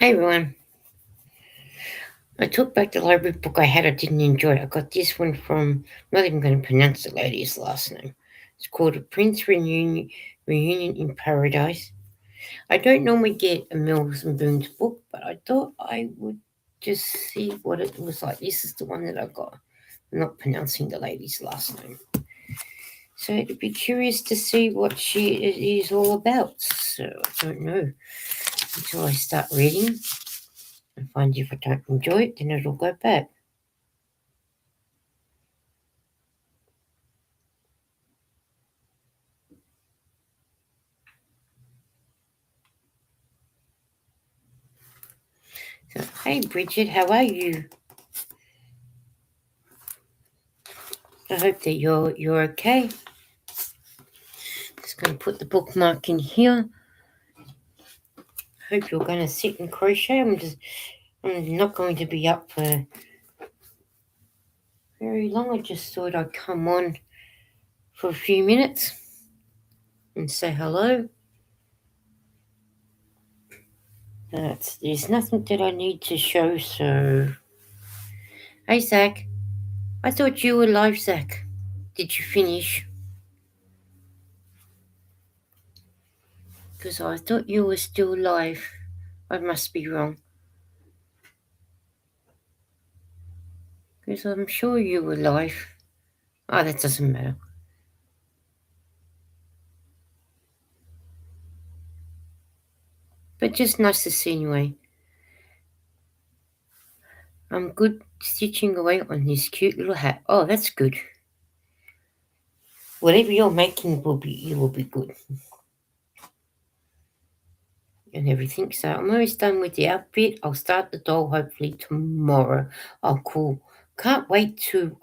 Hey everyone, I took back the library book I had I didn't enjoy. I got this one from, I'm not even going to pronounce the lady's last name. It's called A Prince Reunion in Paradise. I don't normally get a Mills and Boons book, but I thought I would just see what it was like. This is the one that I got. I'm not pronouncing the lady's last name. So I'd be curious to see what she is all about. So I don't know until I start reading. I find if I don't enjoy it, then it'll go back. So, hey Bridget, how are you? I hope that you're okay. Just going to put the bookmark in here. Hope you're going to sit and crochet. I'm not going to be up for very long. I just thought I'd come on for a few minutes and say hello. But there's nothing that I need to show. So, hey Zach, I thought you were live, Zach. Did you finish? Because I thought you were still live. I must be wrong. Because I'm sure you were live. Oh, that doesn't matter. But just nice to see anyway. I'm good stitching away on this cute little hat. Oh, that's good. Whatever you're making it will be good. And everything. So I'm almost done with the outfit. I'll start the doll hopefully tomorrow. Oh cool. Can't wait to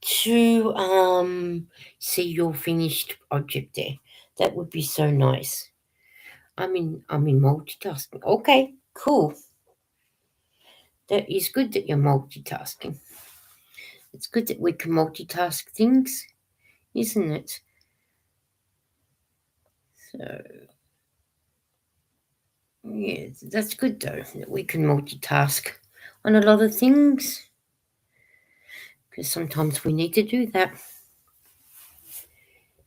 see your finished project there. That would be so nice. I'm in multitasking. Okay, cool. That is good that you're multitasking. It's good that we can multitask things, isn't it? So, yeah, that's good though, that we can multitask on a lot of things because sometimes we need to do that.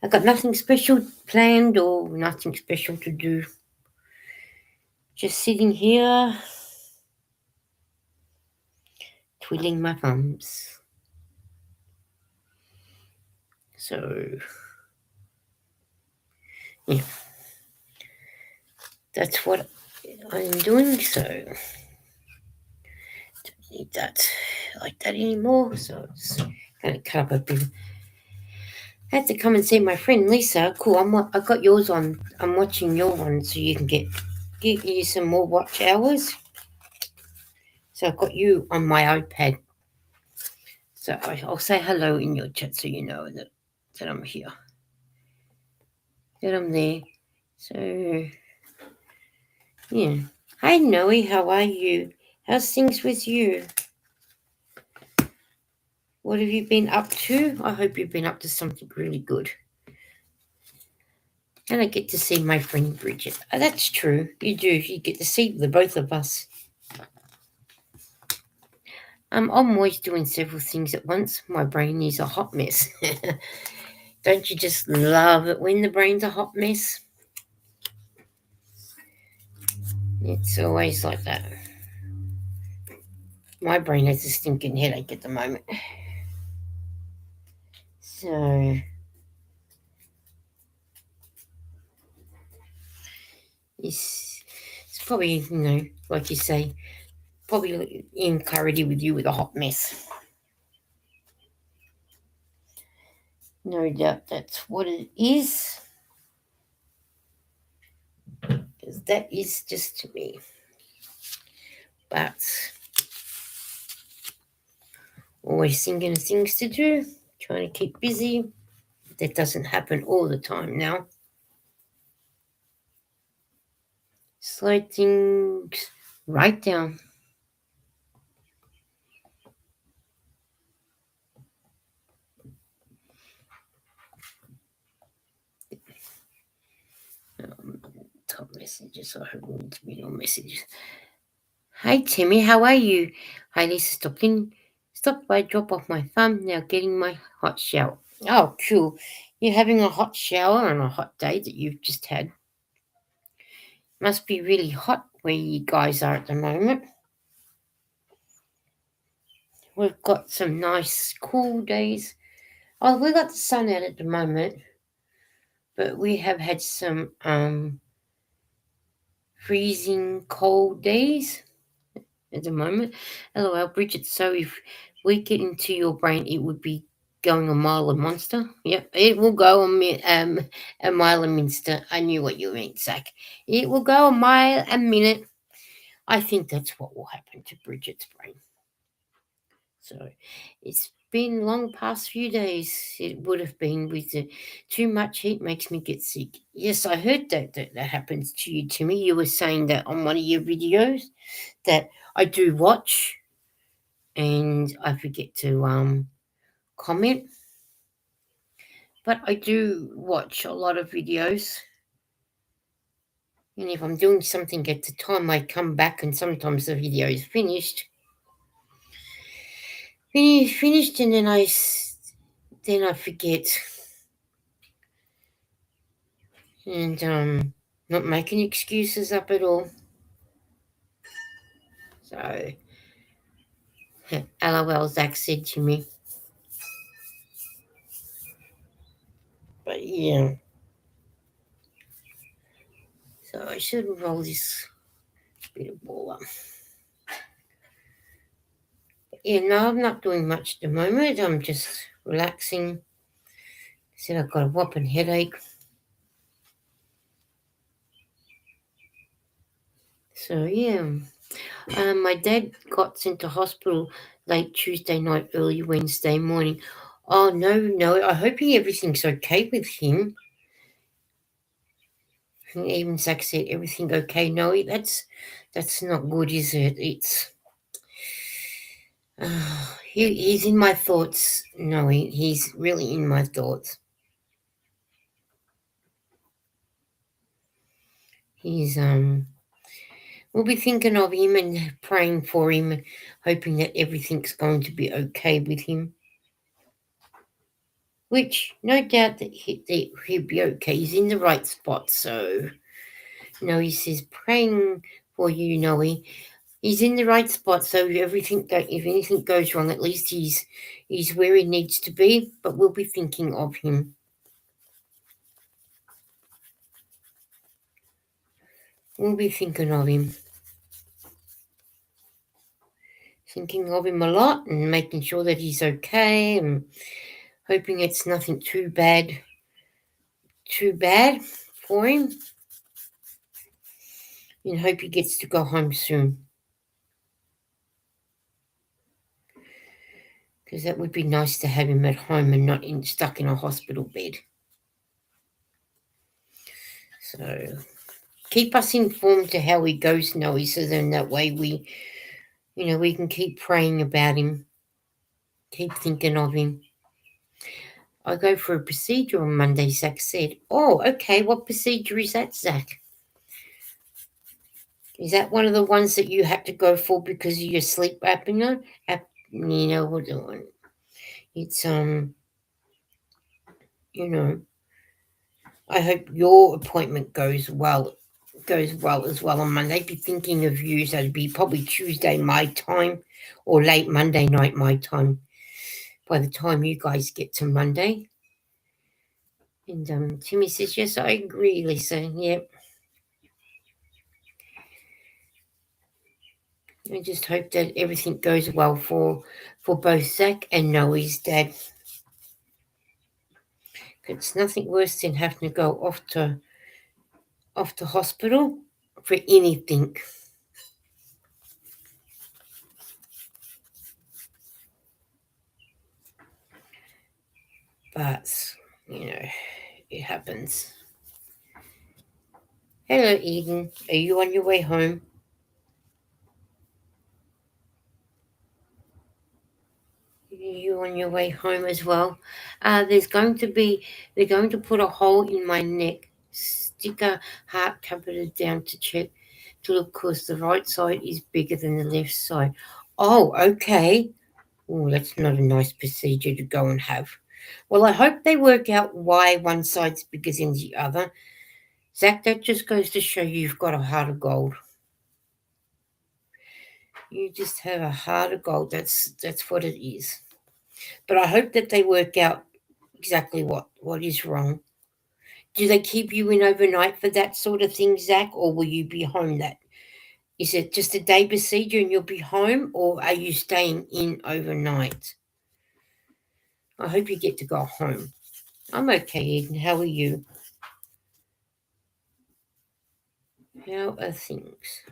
I've got nothing special planned or nothing special to do. Just sitting here, twiddling my thumbs. So, yeah, that's what I'm doing. So, don't need that like that anymore. So, it's gonna cut up a bit. I had to come and see my friend Lisa. Cool. I got yours on. I'm watching your one, so you can get you some more watch hours. So I've got you on my iPad. So I'll say hello in your chat, so you know that I'm here, that I'm there. So yeah. Hi Noe, how are you? How's things with you? What have you been up to? I hope you've been up to something really good. And I get to see my friend Bridget. Oh, that's true. You do. You get to see the both of us. I'm always doing several things at once. My brain is a hot mess. Don't you just love it when the brain's a hot mess? It's always like that. My brain has a stinking headache at the moment. So it's probably, like you say, probably in clarity with you with a hot mess. No doubt that's what it is. Because that is just me. But always thinking of things to do, trying to keep busy. That doesn't happen all the time now. Slow things right down. top messages. I hope it won't be no messages. Hi Timmy, how are you? Hi Lisa, stop by, drop off my thumb. Now getting my hot shower. Oh, cool. You're having a hot shower on a hot day that you've just had. Must be really hot where you guys are at the moment. We've got some nice cool days. Oh, we've got the sun out at the moment, but we have had some freezing cold days at the moment. LOL, Bridget. So if we get into your brain, it would be going a mile a monster. Yep, it will go a mile a minster. I knew what you meant, Zach. It will go a mile a minute. I think that's what will happen to Bridget's brain. So it's been long past few days. It would have been with the too much heat makes me get sick. Yes, I heard that happens to you, Timmy. You were saying that on one of your videos that I do watch and I forget to comment. But I do watch a lot of videos. And if I'm doing something at the time, I come back and sometimes the video is finished, and then I forget. And not making excuses up at all. So, LOL, Zach said to me. But yeah, so I should roll this bit of ball up. But yeah, no, I'm not doing much at the moment. I'm just relaxing. Said I've got a whopping headache. So yeah, my dad got sent to hospital late Tuesday night, early Wednesday morning. Oh no! I hope everything's okay with him. And even Zach said everything okay. No, that's not good, is it? It's he's in my thoughts. No, he's really in my thoughts. He's we'll be thinking of him and praying for him, hoping that everything's going to be okay with him. Which no doubt that he'll be okay. He's in the right spot. So he says praying for you, Noe. He's in the right spot. So if anything goes wrong, at least he's where he needs to be. But we'll be thinking of him. We'll be thinking of him. Thinking of him a lot and making sure that he's okay and hoping it's nothing too bad for him, and hope he gets to go home soon, because that would be nice to have him at home and not stuck in a hospital bed. So keep us informed to how he goes, Noe, so then that way we can keep praying about him, keep thinking of him. I go for a procedure on Monday, Zach said. Oh, okay. What procedure is that, Zach? Is that one of the ones that you had to go for because of your sleep apnea? What the one? It's I hope your appointment goes well as well on Monday. Be thinking of you, so it'd be probably Tuesday my time or late Monday night my time by the time you guys get to Monday. And Timmy says, yes, I agree, Lisa. Yep. I just hope that everything goes well for both Zach and Noe's dad. It's nothing worse than having to go off to hospital for anything. But it happens. Hello, Eden. Are you on your way home? You on your way home as well? They're going to put a hole in my neck stick a heart catheter down to check to look because the right side is bigger than the left side. Oh, okay. Oh, that's not a nice procedure to go and have. Well, I hope they work out why one side's bigger than the other. Zach, that just goes to show you've got a heart of gold. You just have a heart of gold. That's what it is. But I hope that they work out exactly what is wrong. Do they keep you in overnight for that sort of thing, Zach, or will you be home that? Is it just a day procedure and you'll be home, or are you staying in overnight? I hope you get to go home. I'm okay, Eden. How are you? How are things?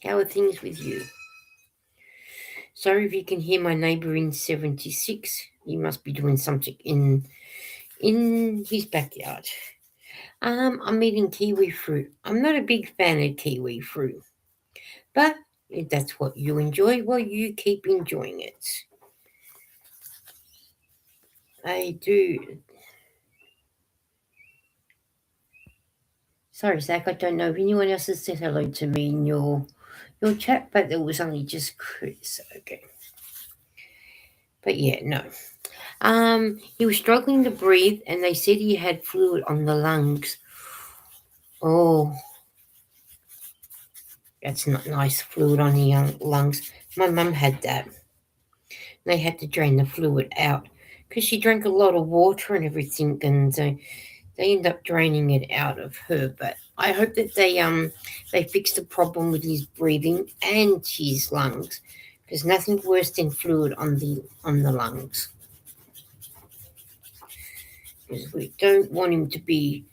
How are things with you? Sorry if you can hear my neighbour in 76. He must be doing something in his backyard. I'm eating kiwi fruit. I'm not a big fan of kiwi fruit, but if that's what you enjoy, well, you keep enjoying it. I do. Sorry, Zach, I don't know if anyone else has said hello to me in your chat, but there was only just Chris. Okay. But yeah, no. He was struggling to breathe, and they said he had fluid on the lungs. Oh, that's not nice, fluid on the lungs. My mum had that. They had to drain the fluid out because she drank a lot of water and everything, and they end up draining it out of her. But I hope that they fix the problem with his breathing and his lungs. There's nothing worse than fluid on the lungs. Because we don't want him to be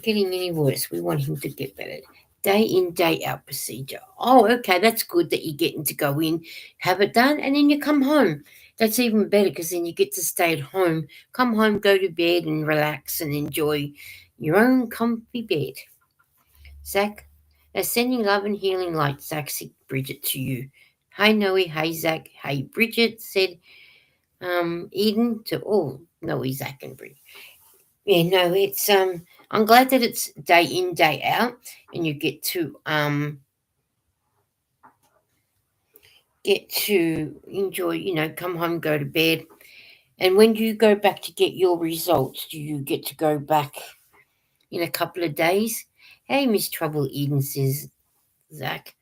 getting any worse. We want him to get better. Day in, day out procedure. Oh, okay, that's good that you're getting to go in, have it done, and then you come home. That's even better because then you get to stay at home, come home, go to bed, and relax and enjoy your own comfy bed. Zach, sending love and healing light, Zach, said Bridget to you. Hi, Noe. Hey, Zach. Hey, Bridget, said Eden to all Noe, Zach, and Bridget. Yeah, no, it's I'm glad that it's day in, day out, and you get to enjoy, come home, go to bed. And when do you go back to get your results? Do you get to go back in a couple of days? Hey, Miss Trouble Eden, says Zach.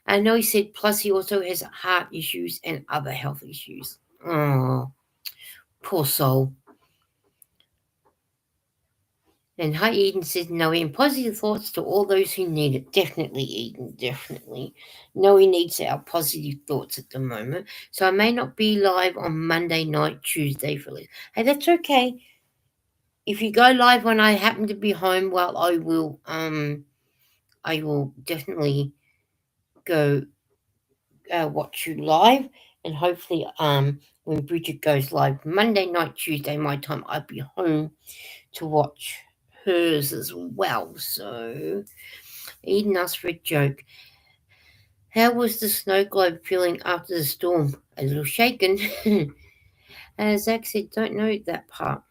I know he said, plus he also has heart issues and other health issues. Oh, poor soul. And hi, Eden says, Noe, positive thoughts to all those who need it. Definitely, Eden, definitely. Noe needs our positive thoughts at the moment. So I may not be live on Monday night, Tuesday for this. Hey, that's okay. If you go live when I happen to be home, well, I will definitely go watch you live, and hopefully, when Bridget goes live Monday night, Tuesday my time, I'll be home to watch hers as well. So, Eden asked for a joke. How was the snow globe feeling after the storm? A little shaken. As Zach said, don't know that part.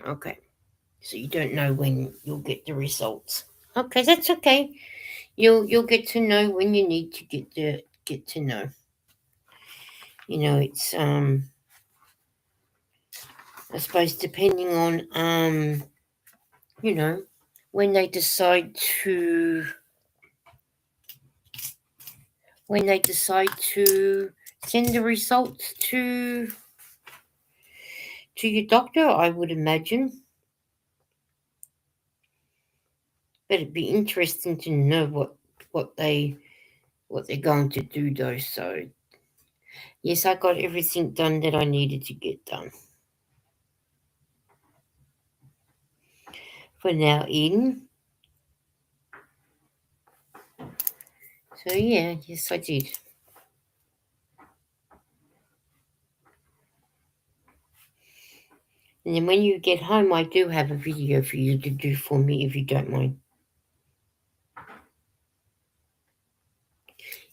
Okay. So you don't know when you'll get the results. Okay, that's okay. You'll get to know when you need to get to know. It's I suppose depending on when they decide to send the results to your doctor, I would imagine. But it'd be interesting to know what they're going to do though. So yes, I got everything done that I needed to get done. For now, Eden. So yeah, yes I did. And then when you get home, I do have a video for you to do for me if you don't mind.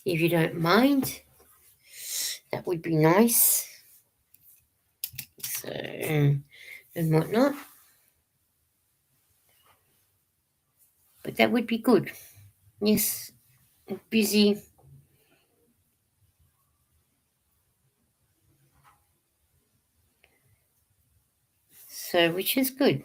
If you don't mind, that would be nice. So, and whatnot. But that would be good. Yes, busy. So, which is good.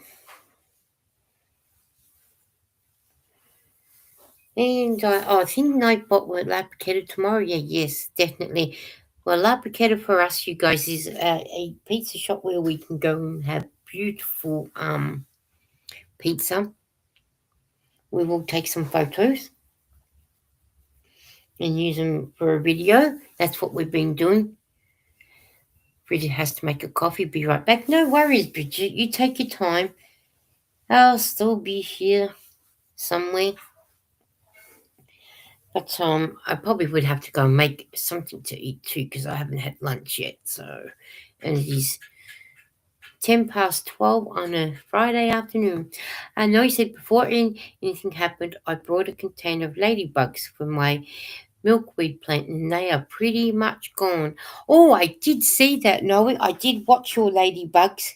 And I think Nightbot will Lapichetta tomorrow. Yeah, yes, definitely. Well, Lapichetta for us, you guys, is a pizza shop where we can go and have beautiful pizza. We will take some photos and use them for a video. That's what we've been doing. Bridget has to make a coffee. Be right back. No worries, Bridget. You take your time. I'll still be here somewhere. But I probably would have to go and make something to eat too because I haven't had lunch yet. So, and it is 12 on a Friday afternoon. I know you said before anything happened, I brought a container of ladybugs for my milkweed plant, and they are pretty much gone. Oh, I did see that, Noe. I did watch your ladybugs.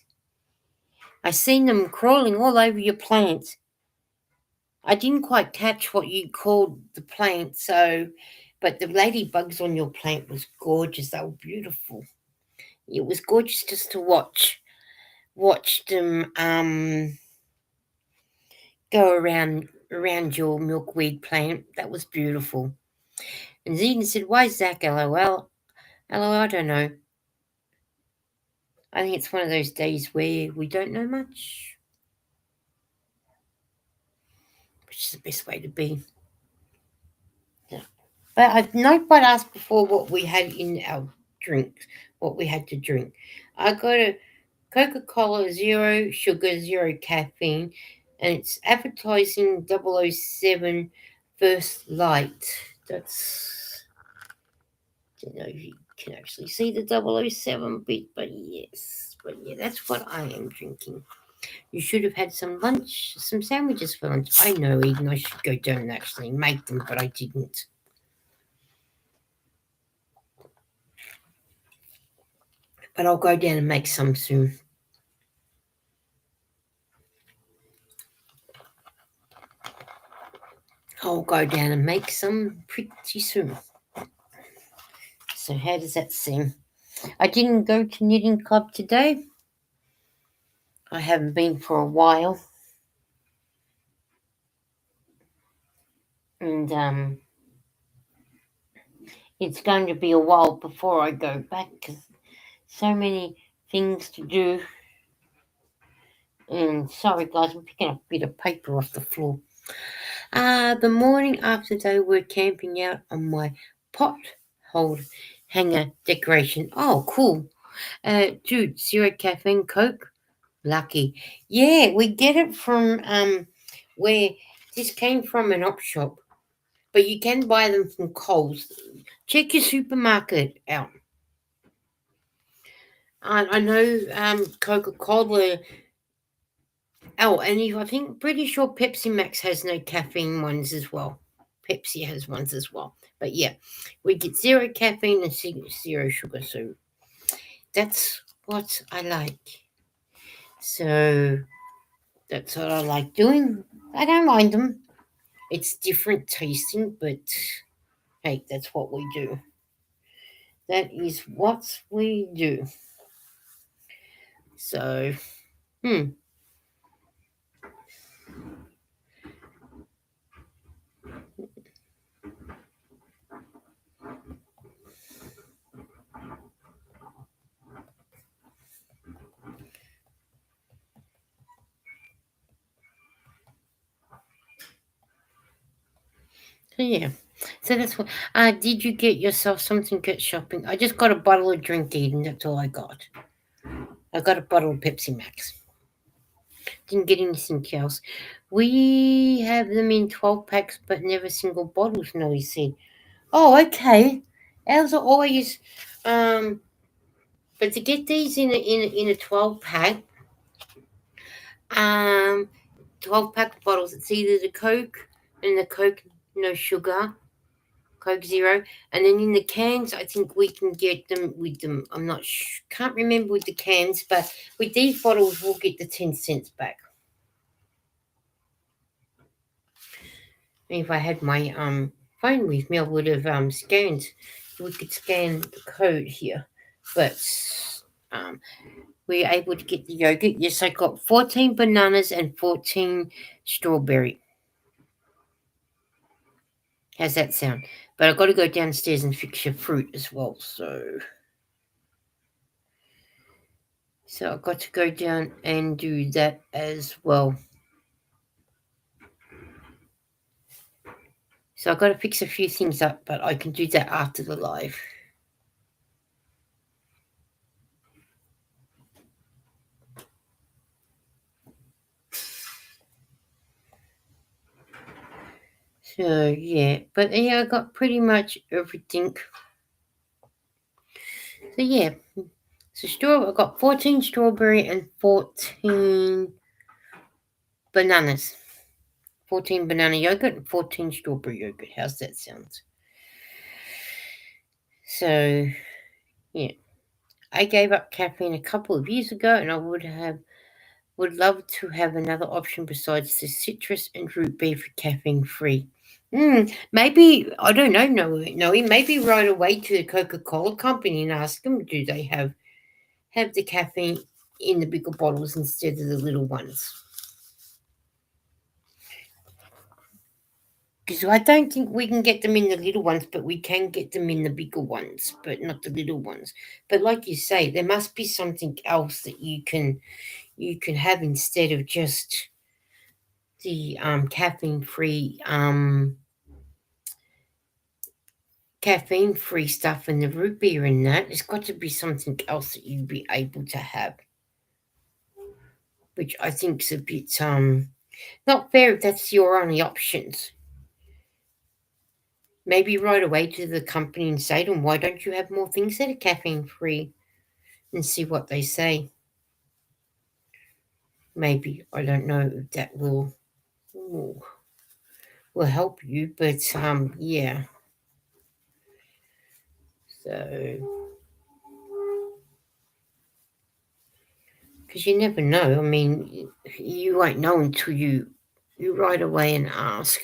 I seen them crawling all over your plants. I didn't quite catch what you called the plant, so but the ladybugs on your plant was gorgeous. They were beautiful. It was gorgeous just to watch them go around your milkweed plant. That was beautiful. And Zena said, "Why Zach? LOL. LOL. I don't know. I think it's one of those days where we don't know much, which is the best way to be." Yeah. But I've not quite asked before what we had in our drinks, what we had to drink. I got a Coca-Cola, zero sugar, zero caffeine, and it's advertising 007 First Light. That's, I don't know if you can actually see the 007 bit, but yes. But yeah, that's what I am drinking. You should have had some lunch, some sandwiches for lunch. I know, Eden, I should go down and actually make them, but I didn't. But I'll go down and make some soon. I'll go down and make some pretty soon. So how does that seem? I didn't go to knitting club today. I haven't been for a while. And it's going to be a while before I go back because so many things to do. And sorry guys, I'm picking up a bit of paper off the floor. The morning after they were camping out on my pot hold hanger decoration. Oh, cool. Dude, zero caffeine Coke. Lucky. Yeah, we get it from where this came from an op shop, but you can buy them from Coles. Check your supermarket out. I know Coca Cola. Oh, and I think pretty sure Pepsi Max has no caffeine ones as well. Pepsi has ones as well. But yeah, we get zero caffeine and zero sugar, so that's what I like. So that's what I like doing. I don't mind them. It's different tasting, but hey, that's what we do. That is what we do. So, hmm. So yeah. So that's what. Did you get yourself something good shopping? I just got a bottle of drink, Eden. That's all I got. I got a bottle of Pepsi Max. Didn't get anything else. We have them in 12 packs, but never single bottles. No, he said. Oh, okay. Ours are always. Um, but to get these in a 12 pack, um, 12 pack bottles. It's either the Coke and the Coke no sugar, Coke Zero, and then in the cans, I think we can get them with them. I'm not can't remember with the cans, but with these bottles, we'll get the 10 cents back. And if I had my phone with me, I would have scanned. We could scan the code here, but um, we were able to get the yogurt. Yes, I got 14 bananas and 14 strawberry. How's that sound? But I've got to go downstairs and fix your fruit as well. So I've got to go down and do that as well. So I've got to fix a few things up, but I can do that after the live. So yeah, but yeah, I got pretty much everything. So yeah, so I got 14 strawberry and 14 bananas. 14 banana yogurt and 14 strawberry yogurt. How's that sound? So yeah, I gave up caffeine a couple of years ago, and I would love to have another option besides the citrus and root beer for caffeine free. Maybe I don't know, Noe. Maybe right away to the Coca-Cola company and ask them, do they have the caffeine in the bigger bottles instead of the little ones? Because I don't think we can get them in the little ones, but we can get them in the bigger ones, but not the little ones. But like you say, there must be something else that you can have instead of just the caffeine free stuff and the root beer and that. There's got to be something else that you'd be able to have, which I think's a bit not fair if that's your only options. Maybe right away to the company and say to them, why don't you have more things that are caffeine free, and see what they say. Maybe I don't know if that will help you, but yeah. So because you never know. I mean, you won't know until you right away and ask,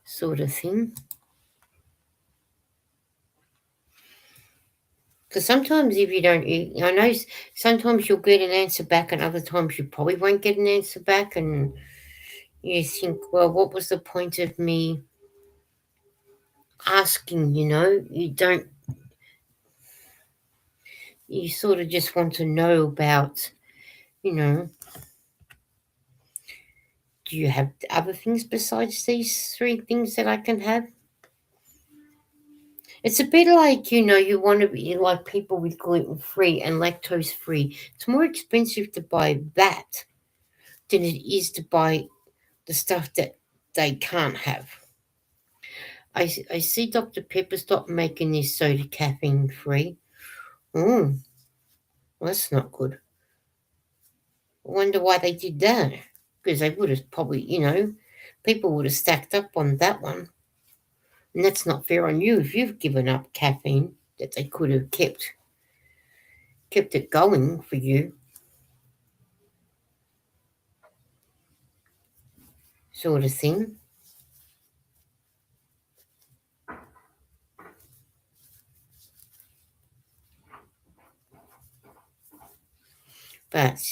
sort of thing. Because sometimes if you don't, I know sometimes you'll get an answer back, and other times you probably won't get an answer back, and you think, well, what was the point of me asking? You don't. You sort of just want to know about, you know, do you have other things besides these three things that I can have? It's a bit like, you want to be like people with gluten free and lactose free. It's more expensive to buy that than it is to buy the stuff that they can't have. I see Dr. Pepper stop making this soda caffeine free. Oh, well, that's not good. I wonder why they did that. Because they would have probably, people would have stacked up on that one. And that's not fair on you if you've given up caffeine that they could have kept it going for you, sort of thing. But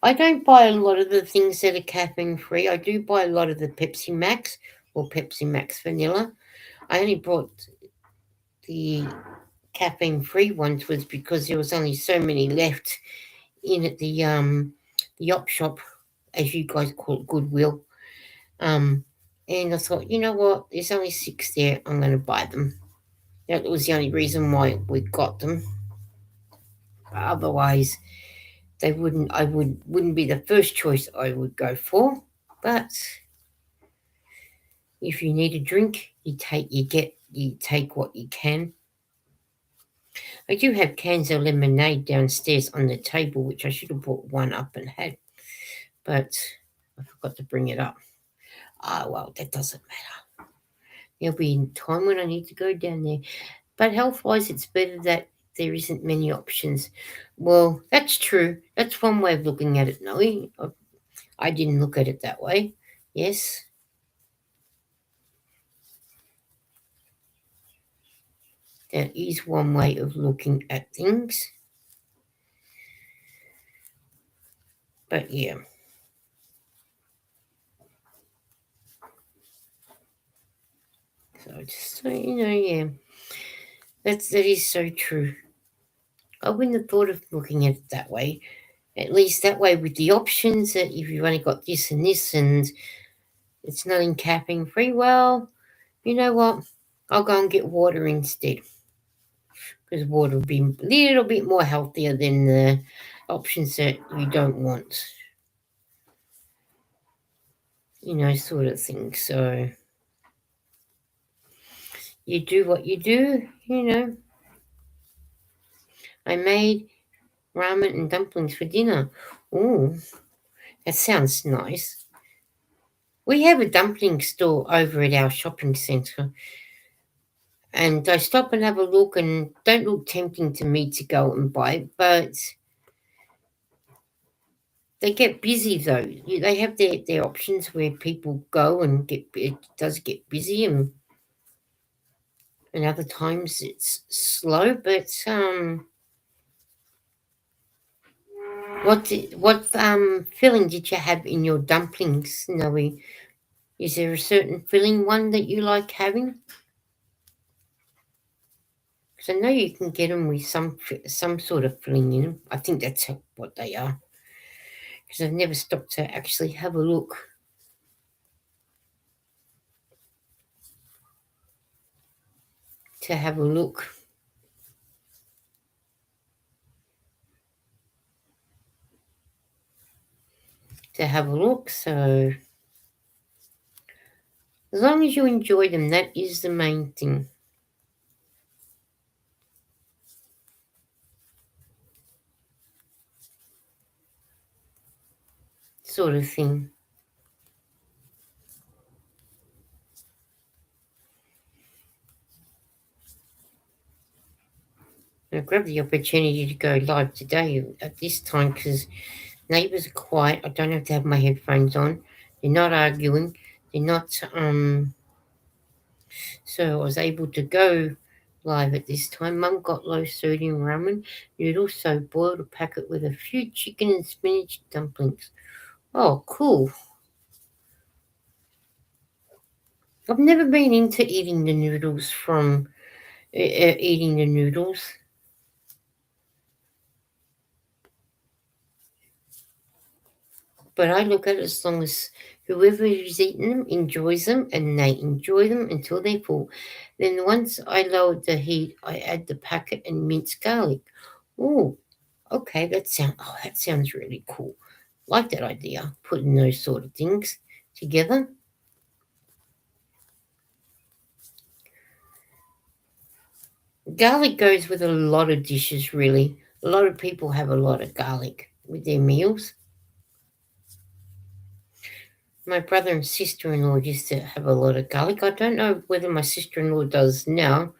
I don't buy a lot of the things that are caffeine free. I do buy a lot of the Pepsi Max or Pepsi Max Vanilla. I only bought the caffeine free ones was because there was only so many left in at the op shop, as you guys call it, Goodwill. Um, and I thought, you know what? There's only 6 there. I'm going to buy them. That was the only reason why we got them. Otherwise, they wouldn't. I wouldn't be the first choice I would go for. But if you need a drink, you take what you can. I do have cans of lemonade downstairs on the table, which I should have brought one up and had, but I forgot to bring it up. Ah, well, that doesn't matter. There'll be time when I need to go down there. But health-wise, it's better that there isn't many options. Well, that's true. That's one way of looking at it, Noe. I didn't look at it that way. Yes, that is one way of looking at things. But yeah, so just so you know, yeah, that is so true. I wouldn't have thought of looking at it that way. At least that way, with the options, that if you've only got this and it's not in caffeine free, well, you know what? I'll go and get water instead, because water will be a little bit more healthier than the options that you don't want, sort of thing. So you do what you do. I made ramen and dumplings for dinner. Oh, that sounds nice. We have a dumpling store over at our shopping centre, and I stop and have a look, and don't look tempting to me to go and buy it, but they get busy though. They have their options where people go and it does get busy, and other times it's slow. But what filling did you have in your dumplings, Noe? Is there a certain filling one that you like having? Because I know you can get them with some sort of filling in them. I think that's what they are. Because I've never stopped to actually have a look. To have a look. To have a look. So as long as you enjoy them, that is the main thing. Sort of thing. I grabbed the opportunity to go live today at this time because neighbours are quiet. I don't have to have my headphones on. They're not arguing. They're not. So I was able to go live at this time. Mum got low sodium ramen noodles, so boiled a packet with a few chicken and spinach dumplings. Oh, cool. I've never been into eating the noodles from eating the noodles. But I look at it as long as whoever is eating them enjoys them and they enjoy them until they full. Then once I lowered the heat, I add the packet and minced garlic. Oh, okay, that sounds really cool. Like that idea, putting those sort of things together. Garlic goes with a lot of dishes, really. A lot of people have a lot of garlic with their meals. My brother and sister in law used to have a lot of garlic. I don't know whether my sister in law does now,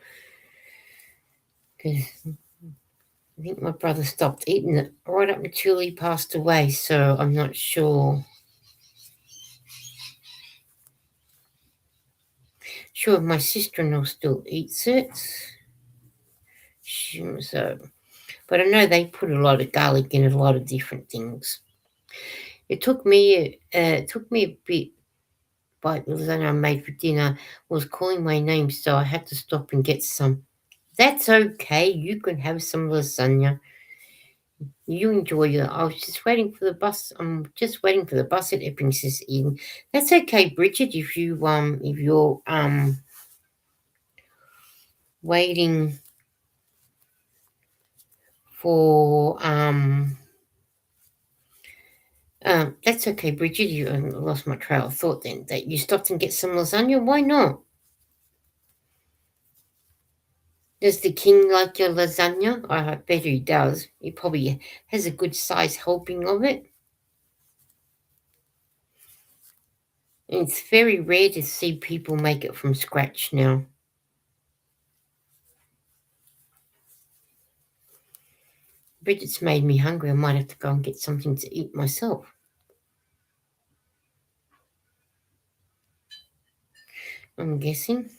because I think my brother stopped eating it right up until he passed away, so I'm not sure. Sure, my sister in law still eats it. So, but I know they put a lot of garlic in a lot of different things. It took me a bit, but the lasagna I made for dinner was calling my name, so I had to stop and get some. That's okay. You can have some lasagna. You enjoy it. I was just waiting for the bus. I'm just waiting for the bus at Epping this evening. That's okay, Bridget. If you're waiting for that's okay, Bridget. You lost my trail of thought then. That you stopped and get some lasagna. Why not? Does the king like your lasagna? I bet he does. He probably has a good size helping of it. And it's very rare to see people make it from scratch now. Bridget's made me hungry. I might have to go and get something to eat myself. I'm guessing.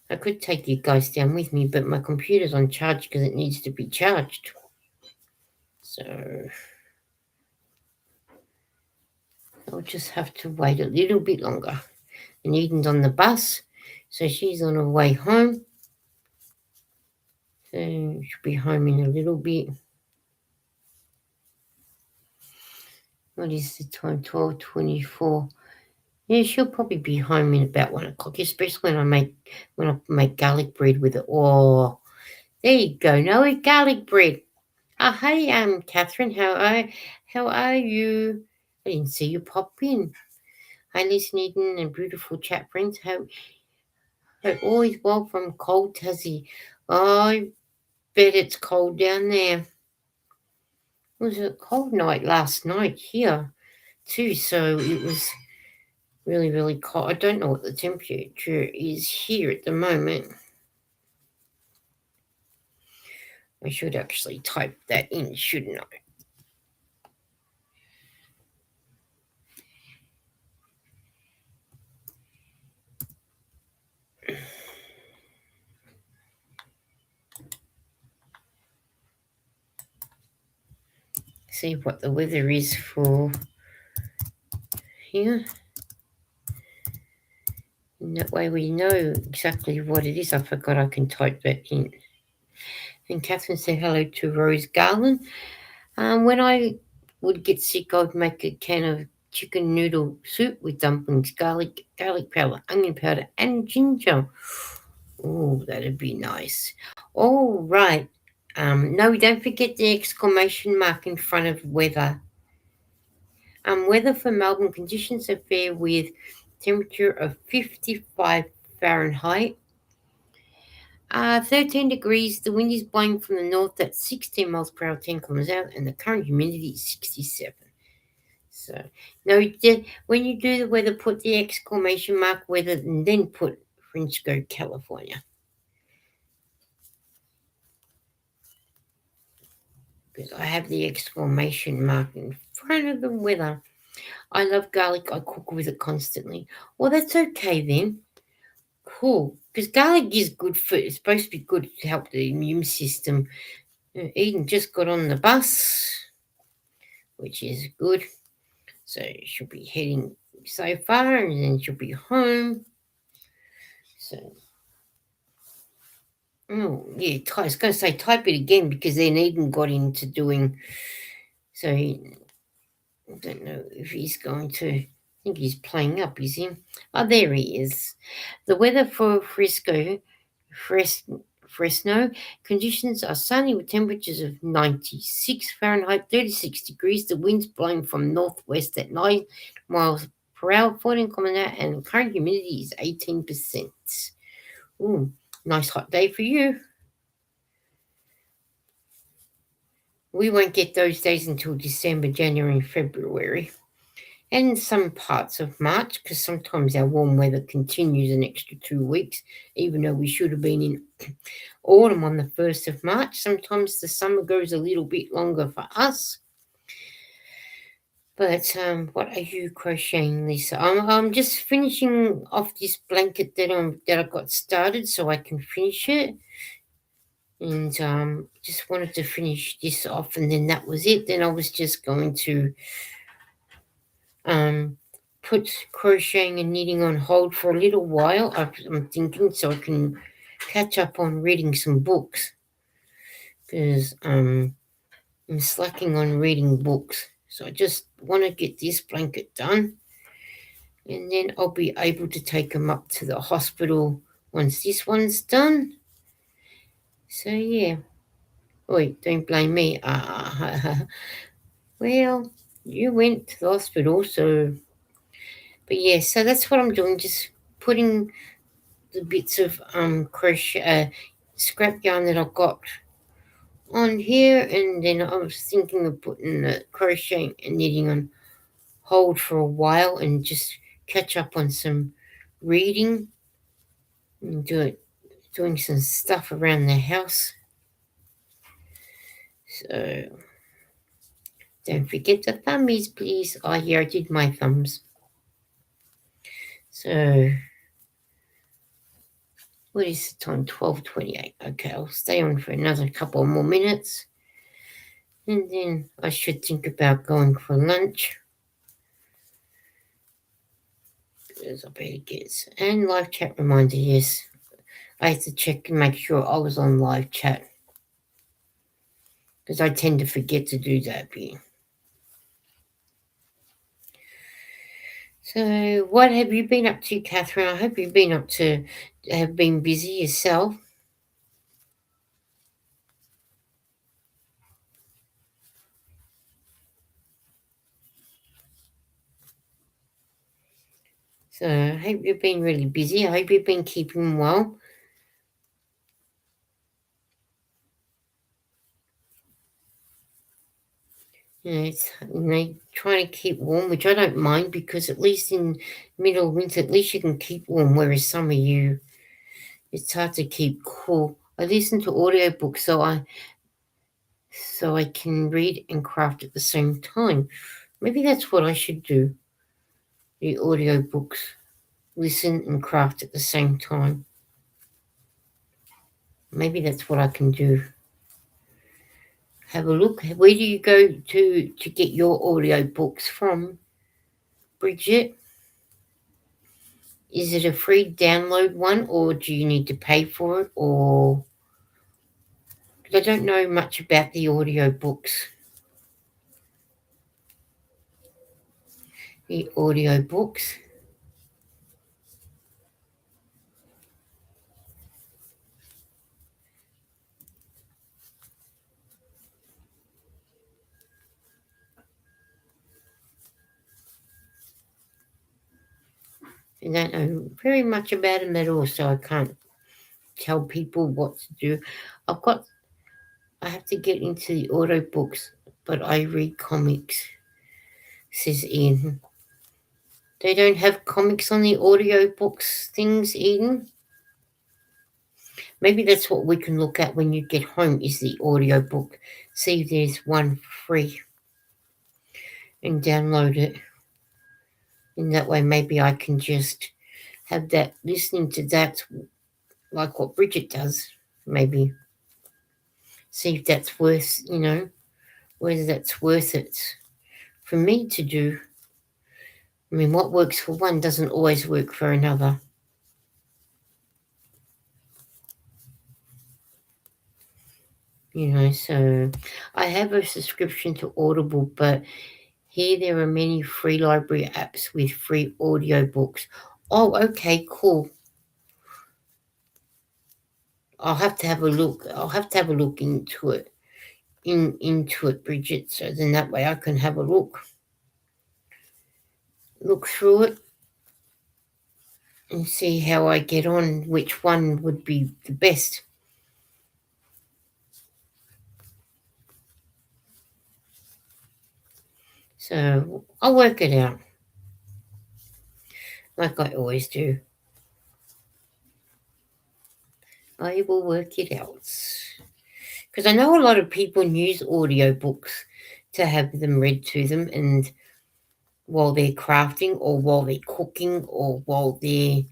I could take you guys down with me, but my computer's on charge because it needs to be charged. So I'll just have to wait a little bit longer. And Eden's on the bus, so she's on her way home. So she'll be home in a little bit. What is the time? 12:24. Yeah, she'll probably be home in about 1 o'clock, especially when I make garlic bread with it. Oh, there you go. No garlic bread. Oh, hey, Catherine, how are you? I didn't see you pop in. Hi, listen, Eden and beautiful chat friends. How always well from cold Tassie. Oh, I bet it's cold down there. It was a cold night last night here too, so it was really, really cold. I don't know what the temperature is here at the moment. I should actually type that in, shouldn't I? See what the weather is for here. And that way we know exactly what it is. I forgot I can type that in. And Catherine said hello to Rose Garland. When I would get sick, I'd make a can of chicken noodle soup with dumplings, garlic powder, onion powder, and ginger. Oh, that'd be nice. All right. No, don't forget the exclamation mark in front of weather. Weather for Melbourne, conditions are fair with temperature of 55 Fahrenheit. 13 degrees, the wind is blowing from the north at 16 miles per hour, 10 kilometers out, and the current humidity is 67. So, no, when you do the weather, put the exclamation mark weather and then put Frisco, California. Because I have the exclamation mark in front of the weather. I love garlic. I cook with it constantly. Well, that's okay then. Cool. Because garlic is good for, it's supposed to be good to help the immune system. Eden just got on the bus, which is good. So she'll be heading so far and then she'll be home. So, oh, yeah, I was going to say type it again because then Eden got into doing, so I don't know if he's going to, I think he's playing up, is he? Oh, there he is. The weather for Fresno, conditions are sunny with temperatures of 96 Fahrenheit, 36 degrees. The wind's blowing from northwest at 9 miles per hour, 14 kilometers, and current humidity is 18%. Ooh, nice hot day for you. We won't get those days until December, January, and February. And some parts of March, because sometimes our warm weather continues an extra 2 weeks, even though we should have been in autumn on the 1st of March. Sometimes the summer goes a little bit longer for us. But what are you crocheting, Lisa? I'm just finishing off this blanket that I got started so I can finish it. And just wanted to finish this off, and then that was it. Then I was just going to put crocheting and knitting on hold for a little while. I'm thinking so I can catch up on reading some books because I'm slacking on reading books. So I just want to get this blanket done, and then I'll be able to take them up to the hospital once this one's done. So yeah. Wait, don't blame me. Well, you went to the hospital, so. But yeah, so that's what I'm doing. Just putting the bits of crochet, scrap yarn that I've got on here, and then I was thinking of putting the crocheting and knitting on hold for a while and just catch up on some reading and do it doing some stuff around the house. So don't forget the thummies, please. Oh, yeah, I did my thumbs. So what is the time? 12:28. Okay, I'll stay on for another couple more minutes. And then I should think about going for lunch. Because I better get. And live chat reminder, yes. I have to check and make sure I was on live chat. Because I tend to forget to do that bit. So, what have you been up to, Catherine? I hope you've been have been busy yourself. So, I hope you've been really busy. I hope you've been keeping well. Trying to keep warm, which I don't mind because at least in middle of winter, at least you can keep warm. Whereas some of you, it's hard to keep cool. I listen to audiobooks so I can read and craft at the same time. Maybe that's what I should do. The audiobooks, listen and craft at the same time. Maybe that's what I can do. Have a look. Where do you go to get your audiobooks from, Bridget? Is it a free download one, or do you need to pay for it? Or because I don't know much about the audiobooks. The audiobooks. I don't know very much about them at all, so I can't tell people what to do. I have to get into the audiobooks, but I read comics, says Ian. They don't have comics on the audiobooks things, Ian? Maybe that's what we can look at when you get home is the audiobook. See if there's one free and download it. In that way, maybe I can just have that, listening to that, like what Bridget does, maybe. See if that's worth, whether that's worth it for me to do. I mean, what works for one doesn't always work for another. So I have a subscription to Audible, but here there are many free library apps with free audiobooks. Oh, okay, cool. I'll have to have a look. I'll have to have a look into it. Into it, Bridget, so then that way I can have a look through it and see how I get on, which one would be the best. So I'll work it out, like I always do. I will work it out. Because I know a lot of people use audiobooks to have them read to them and while they're crafting or while they're cooking or while they're,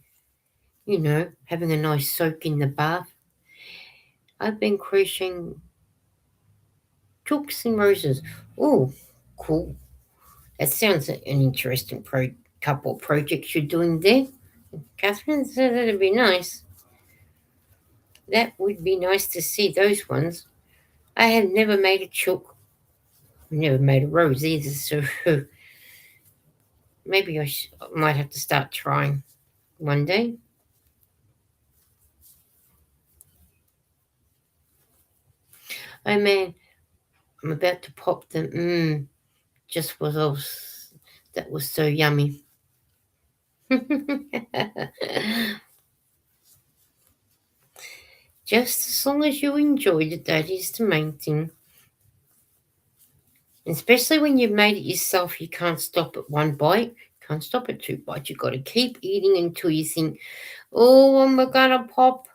having a nice soak in the bath. I've been crocheting chooks and roses. Oh, cool. That sounds an interesting couple of projects you're doing there. Catherine said that'd be nice. That would be nice to see those ones. I have never made a chook. Never made a rose either, so maybe I might have to start trying one day. Oh man, I'm about to pop them. Just what else? That was so yummy. Just as long as you enjoyed it, that is the main thing. Especially when you've made it yourself, you can't stop at one bite, can't stop at two bites. You've got to keep eating until you think, oh, I'm going to pop.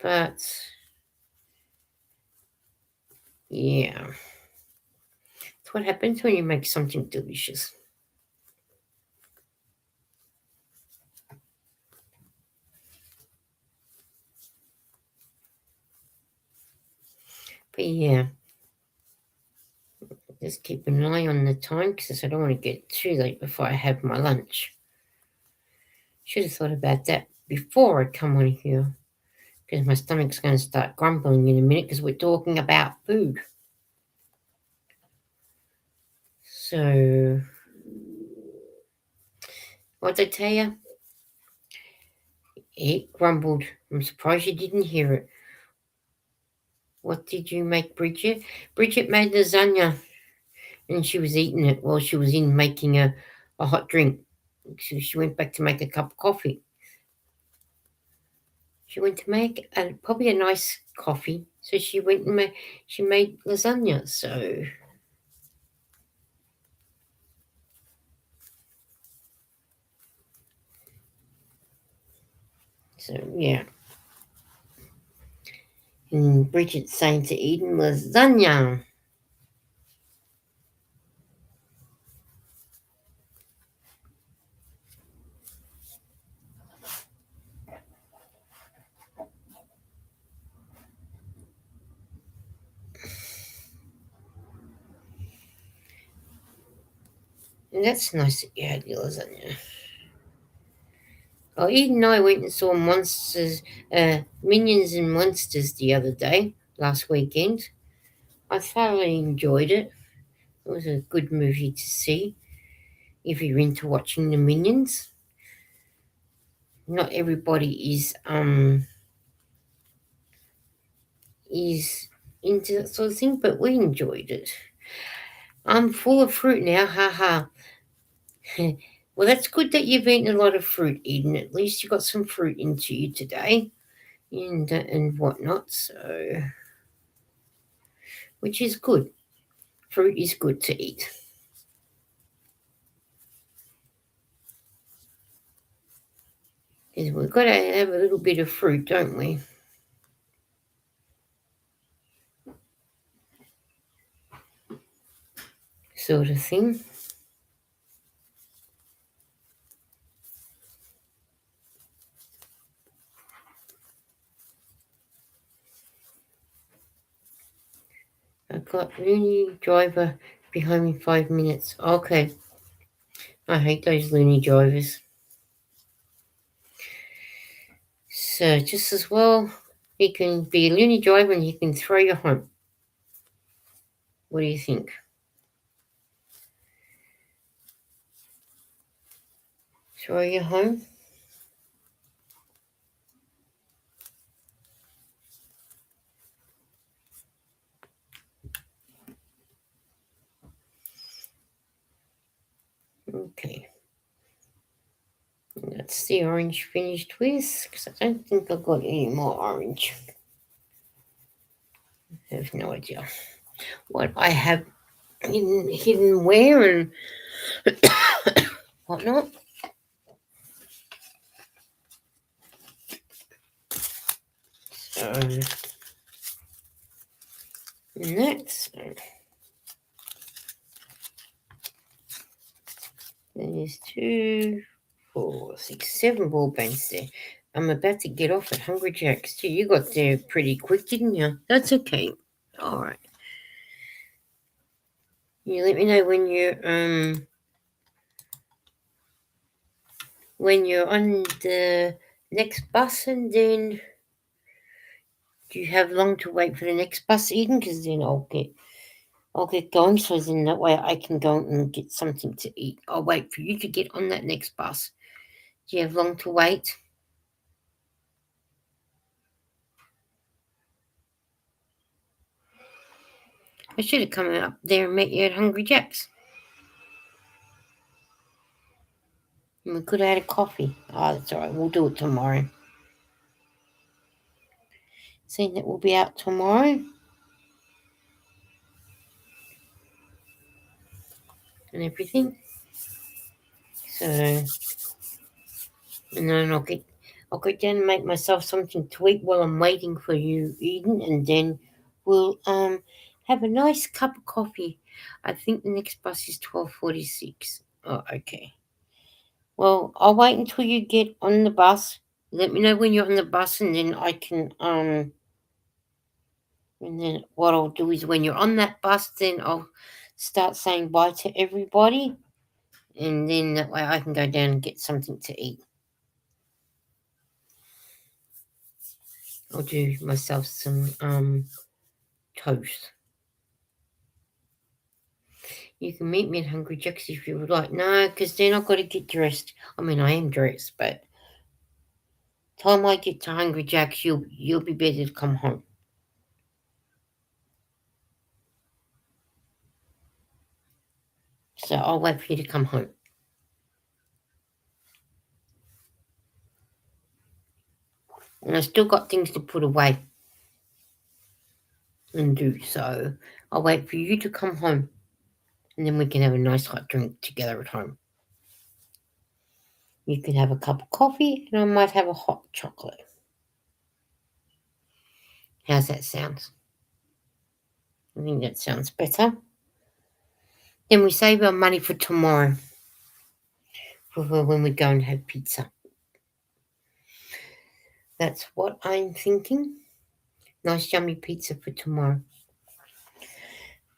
But yeah, it's what happens when you make something delicious. But yeah, just keep an eye on the time because I don't want to get too late before I have my lunch. Should have thought about that before I come on here because my stomach's going to start grumbling in a minute because we're talking about food. So, what did I tell you? It grumbled. I'm surprised you didn't hear it. What did you make, Bridget? Bridget made lasagna and she was eating it while she was in making a hot drink. So she went back to make a cup of coffee. She went to make probably a nice coffee. So she went and she made lasagna. So yeah. And Bridget's saying to Eden lasagna. And that's nice that you had your lasagna. Oh, Eden and I went and saw Minions and Monsters the other day, last weekend. I thoroughly enjoyed it. It was a good movie to see if you're into watching the Minions. Not everybody is into that sort of thing, but we enjoyed it. I'm full of fruit now, haha. Well, that's good that you've eaten a lot of fruit, Eden. At least you got some fruit into you today, and whatnot. So, which is good. Fruit is good to eat. Because we've got to have a little bit of fruit, don't we? Sort of thing. I've got loony driver behind me 5 minutes. Okay. I hate those loony drivers. So just as well, he can be a loony driver and he can throw you home. What do you think? Throw you home? Okay. That's the orange finished with, because I don't think I've got any more orange. I have no idea what I have hidden where and whatnot. So, next, there's 2, 4, 6, 7 ball bands there. I'm about to get off at Hungry Jack's too. You got there pretty quick, didn't you? That's okay. All right. You let me know when you're on the next bus, and then do you have long to wait for the next bus, Eden? Because then I'll get going, so then that way I can go and get something to eat. I'll wait for you to get on that next bus. Do you have long to wait? I should have come up there and met you at Hungry Jack's. And we could have had a coffee. Oh, that's all right. We'll do it tomorrow. Saying that we'll be out tomorrow. And everything. So, and then I'll go down and make myself something to eat while I'm waiting for you, Eden, and then we'll have a nice cup of coffee. I think the next bus is 12:46. Oh, okay. Well, I'll wait until you get on the bus. Let me know when you're on the bus, and then I can And then what I'll do is when you're on that bus, then I'll start saying bye to everybody, and then that way I can go down and get something to eat. I'll do myself some toast. You can meet me at Hungry Jack's if you would like. No, because then I've got to get dressed. I mean, I am dressed, but time I get to Hungry Jack's, you'll be better to come home. So I'll wait for you to come home. And I still got things to put away and do. So I'll wait for you to come home, and then we can have a nice hot drink together at home. You can have a cup of coffee, and I might have a hot chocolate. How's that sound? I think that sounds better. Then we save our money for tomorrow, for when we go and have pizza. That's what I'm thinking. Nice yummy pizza for tomorrow.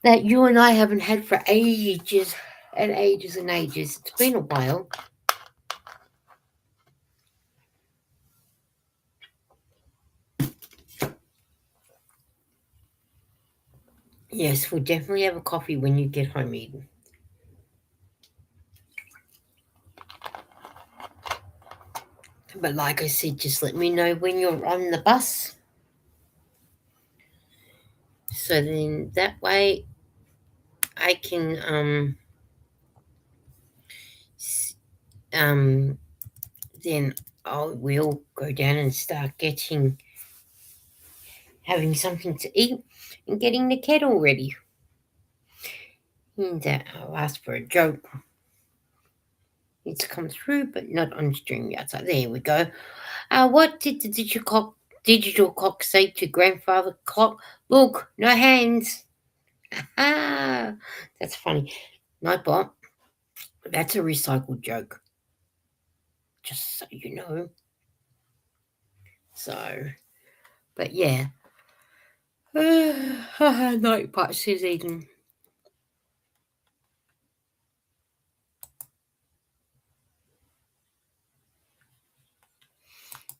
That you and I haven't had for ages and ages and ages. It's been a while. Yes, we'll definitely have a coffee when you get home, Eden. But like I said, just let me know when you're on the bus. So then that way I can um then we'll go down and start having something to eat and getting the kettle ready. And I'll ask for a joke. It's come through, but not on stream yet. So there we go. What did the digital clock say to grandfather clock? Look, no hands. Ah, that's funny. Nightbot. That's a recycled joke. Just so you know. So, but yeah. Nightbot says Eden.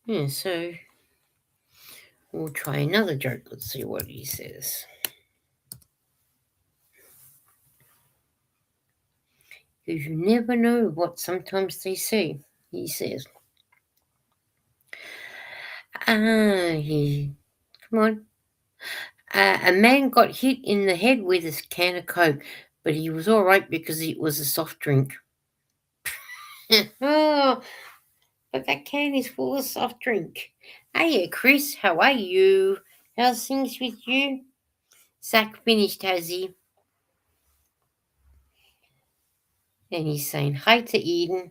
Yeah, so we'll try another joke. Let's see what he says. Because you never know what sometimes they say. He says, come on. A man got hit in the head with a can of Coke, but he was all right because it was a soft drink. Oh, but that can is full of soft drink. Hey, Chris, how are you? How's things with you? Zach finished, has he? And he's saying hi to Eden.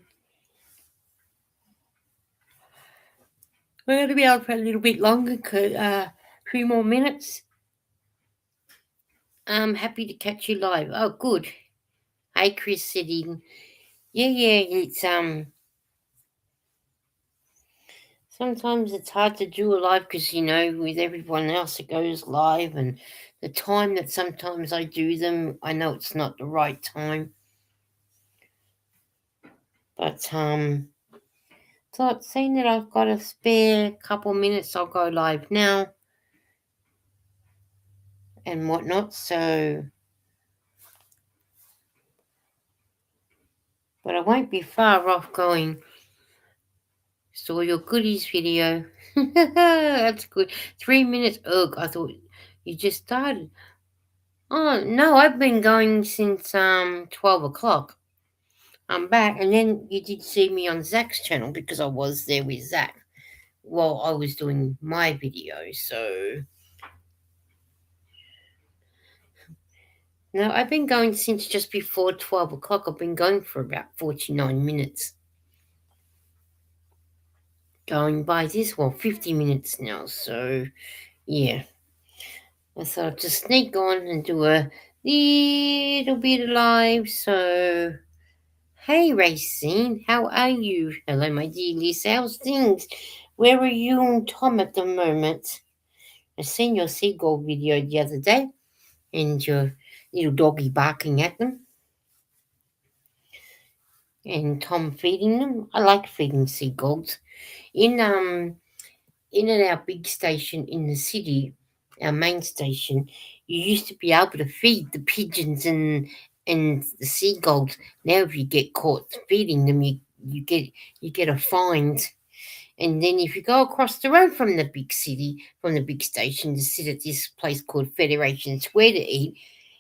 We're going to be out for a little bit longer, 3 more minutes. I'm happy to catch you live. Oh, good. Hey, Chris, said Eden. Yeah, it's sometimes it's hard to do a live because, with everyone else it goes live, and the time that sometimes I do them, I know it's not the right time. But thought seeing that I've got a spare couple minutes, I'll go live now and whatnot. So, but I won't be far off going. Saw your goodies video. That's good. 3 minutes. Ugh, I thought you just started. Oh no, I've been going since 12 o'clock. I'm back, and then you did see me on Zach's channel because I was there with Zach while I was doing my video. So no, I've been going since just before 12 o'clock. I've been going for about 49 minutes. going by this, 50 minutes now. So, yeah. I thought I'd just sneak on and do a little bit of live. So, hey, Racine, how are you? Hello, my dear Lisa. How's things? Where are you and Tom at the moment? I seen your seagull video the other day and your little doggy barking at them and Tom feeding them. I like feeding seagulls. In at our big station in the city, our main station, you used to be able to feed the pigeons and the seagulls. Now, if you get caught feeding them, you get a fine. And then if you go across the road from the big city, from the big station, to sit at this place called Federation Square to eat,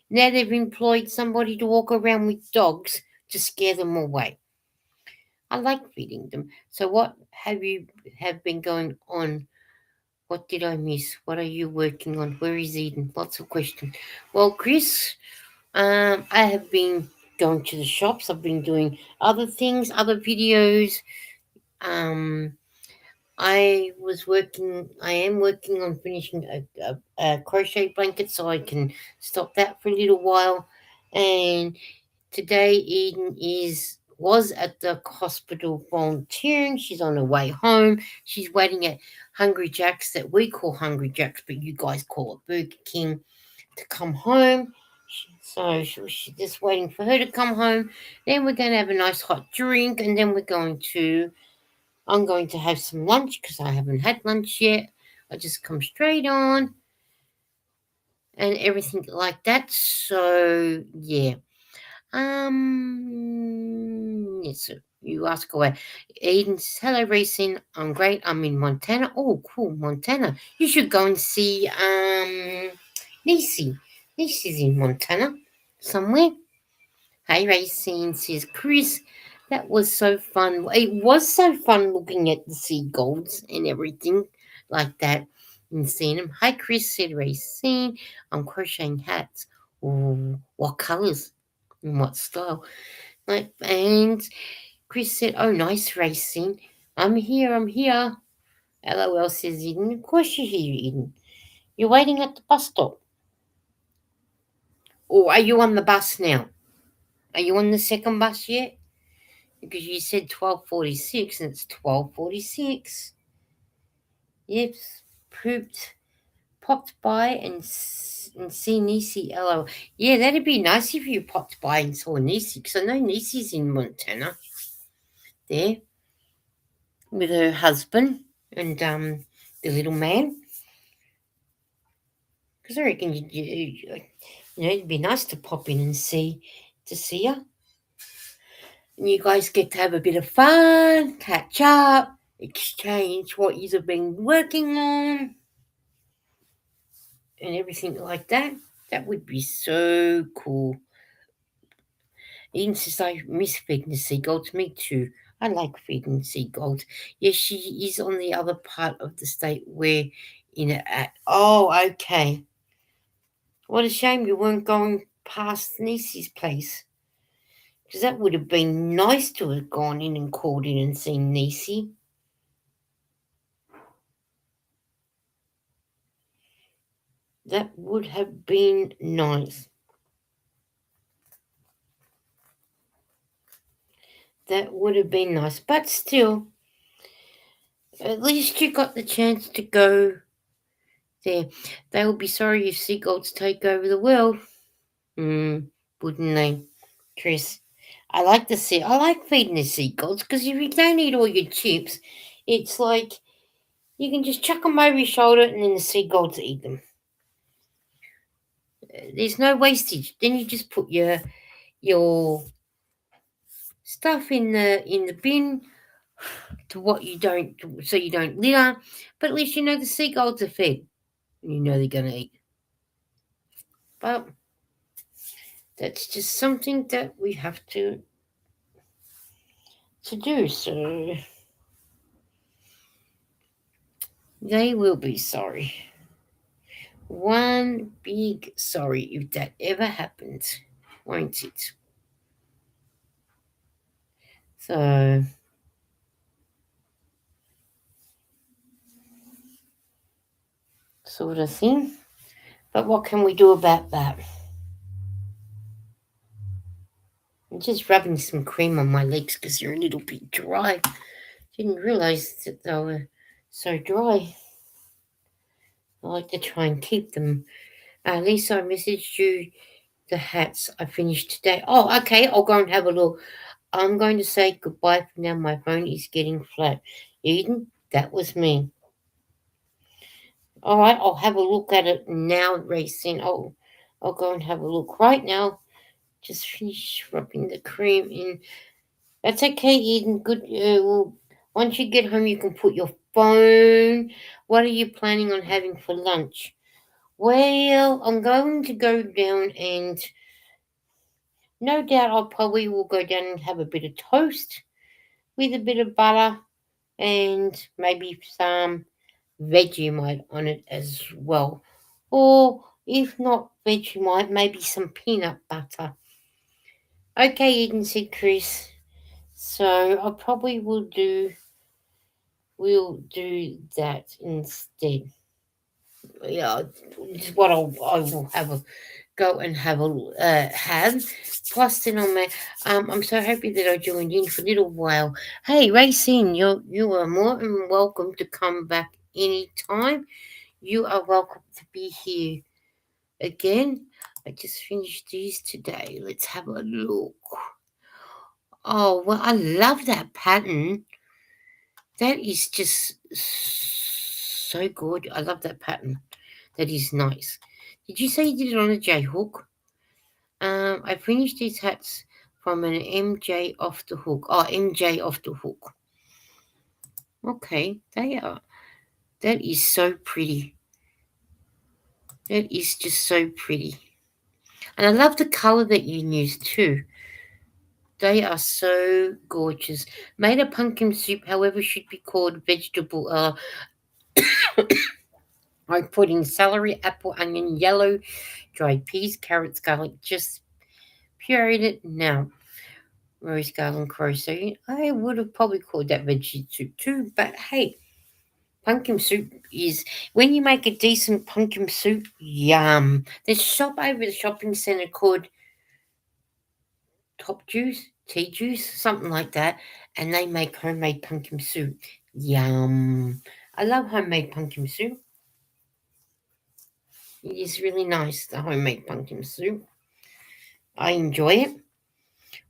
now they've employed somebody to walk around with dogs to scare them away. I like feeding them. So what have been going on? What did I miss? What are you working on? Where is Eden? Lots of questions. Well, Chris, I have been going to the shops. I've been doing other things, other videos. Um, I am working on finishing a crochet blanket so I can stop that for a little while. And today Eden was at the hospital volunteering. She's on her way home. She's waiting at Hungry Jack's, that we call Hungry Jack's, but you guys call it Burger King, to come home. So she's just waiting for her to come home. Then we're going to have a nice hot drink, and then I'm going to have some lunch because I haven't had lunch yet. I just come straight on and everything like that. So yeah. Yes, you ask away. Eden says, hello, Racing. I'm great. I'm in Montana. Oh, cool, Montana. You should go and see Nisi. Nisi's in Montana somewhere. Hey, Racing, says Chris. That was so fun. It was so fun looking at the seagulls and everything like that and seeing them. Hi, Chris, said Racine. I'm crocheting hats. Oh, what colours and what style? Like, and Chris said, oh, nice, Racing. I'm here, I'm here. LOL, says Eden. Of course you're here, Eden. You're waiting at the bus stop. Or are you on the bus now? Are you on the second bus yet? Because you said 12:46 and it's 12:46. Yep, pooped, popped by and see Nisi. LOL. Yeah, that'd be nice if you popped by and saw Nisi, because I know Nisi's in Montana there with her husband and the little man. Because I reckon it'd be nice to pop in and see her. And you guys get to have a bit of fun, catch up, exchange what you've been working on, and everything like that. That would be so cool. Even since I miss feeding the seagulls, me too. I like feeding seagulls. Yes, she is on the other part of the state where in it at. Oh, okay. What a shame you weren't going past Nisi's place. Because that would have been nice to have gone in and called in and seen Nisi. That would have been nice. That would have been nice. But still, at least you got the chance to go there. They will be sorry if seagulls take over the world. Wouldn't they, Chris? I like feeding the seagulls because if you don't eat all your chips, it's like you can just chuck them over your shoulder and then the seagulls eat them. There's no wastage. Then you just put your stuff in the bin to what you don't, so you don't litter. But at least you know the seagulls are fed. And you know they're going to eat. But that's just something that we have to do. So they will be sorry. One big sorry if that ever happens, won't it? So sort of thing. But what can we do about that? I'm just rubbing some cream on my legs because they're a little bit dry. Didn't realise that they were so dry. I like to try and keep them. Lisa, I messaged you the hats I finished today. Oh, okay, I'll go and have a look. I'm going to say goodbye for now. My phone is getting flat. Eden, that was me. All right, I'll have a look at it now, Racing. I'll go and have a look right now. Just finish rubbing the cream in. That's okay, Eden. Good. Well, once you get home, you can put your phone. What are you planning on having for lunch? Well, I'm going to go down and no doubt I probably will go down and have a bit of toast with a bit of butter and maybe some Vegemite on it as well. Or if not Vegemite, maybe some peanut butter. Okay, Eden, said Chris. So I probably will do that instead. Yeah, it's what I will have a go and have. Plus, then I'm so happy that I joined in for a little while. Hey, Racine, you are more than welcome to come back anytime. You are welcome to be here again. I just finished these today. Let's have a look. Oh well, I love that pattern. That is just so good. I love that pattern. That is nice. Did you say you did it on a J hook? I finished these hats from an MJ off the hook. Oh, MJ off the hook. Okay, they are. That is so pretty. That is just so pretty. And I love the colour that you used too. They are so gorgeous. Made a pumpkin soup, however, should be called vegetable. I put in celery, apple, onion, yellow, dried peas, carrots, garlic, just pureed it. Now, rose garland crochet. I would have probably called that veggie soup too, but hey, pumpkin soup is when you make a decent pumpkin soup, yum. There's a shop over the shopping centre called Top Juice, Tea Juice, something like that, and they make homemade pumpkin soup. Yum. I love homemade pumpkin soup. It is really nice, the homemade pumpkin soup. I enjoy it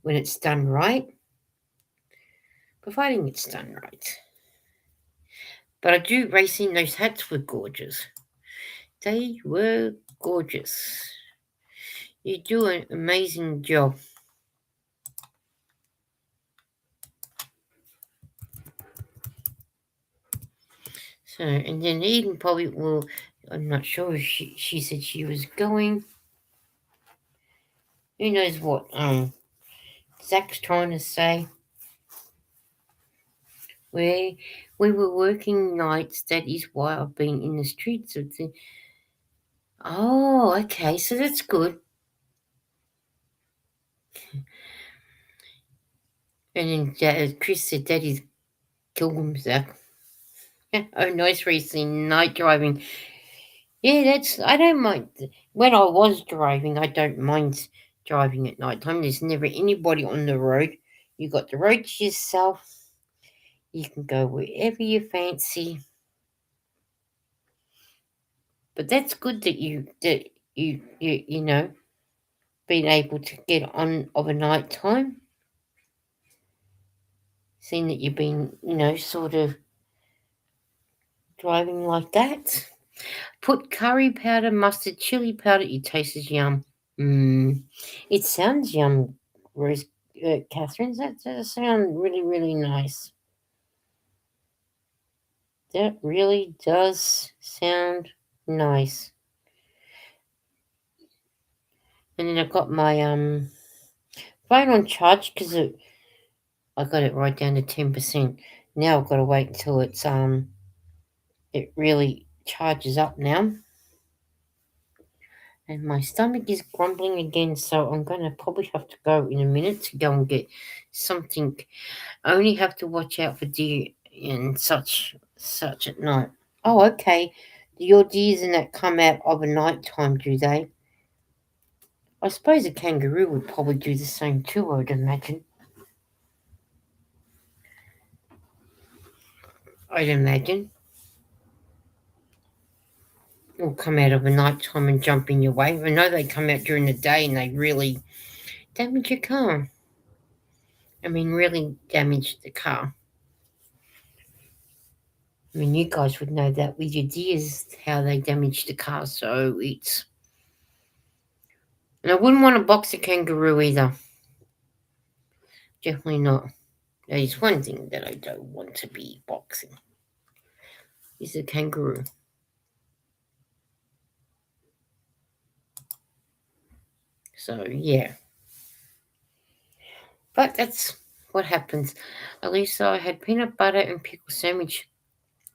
when it's done right, providing it's done right. But I do racing, those hats were gorgeous. They were gorgeous. You do an amazing job. So, and then Eden probably will, I'm not sure if she said she was going. Who knows what Zach's trying to say. We were working nights, that is why I've been in the streets of the. Oh, okay, so that's good. And then Chris said that is killed himself. Oh, nice racing, night driving. Yeah, that's. I don't mind. When I was driving, I don't mind driving at night time. There's never anybody on the road. You got the road to yourself. You can go wherever you fancy. But that's good that you know been able to get on of a night time. Seeing that you've been sort of driving like that. Put curry powder, mustard, chili powder. It tastes yum. It sounds yum, Rose, Catherine. That does sound really, really nice. That really does sound nice. And then I've got my phone on charge because I got it right down to 10%. Now I've got to wait until it really charges up now. And my stomach is grumbling again, so I'm going to probably have to go in a minute to go and get something. I only have to watch out for deer and such at night. Oh, okay. Do your deers and that come out of a night time, do they? I suppose a kangaroo would probably do the same too, I would imagine. I'd imagine. Or come out of a night time and jump in your way. I know they come out during the day and they really damage your car. I mean, really damage the car. I mean, you guys would know that with your deers, how they damage the car. So it's. And I wouldn't want to box a kangaroo either. Definitely not. That is one thing that I don't want to be boxing. Is a kangaroo. So yeah. But that's what happens. At least I had peanut butter and pickle sandwich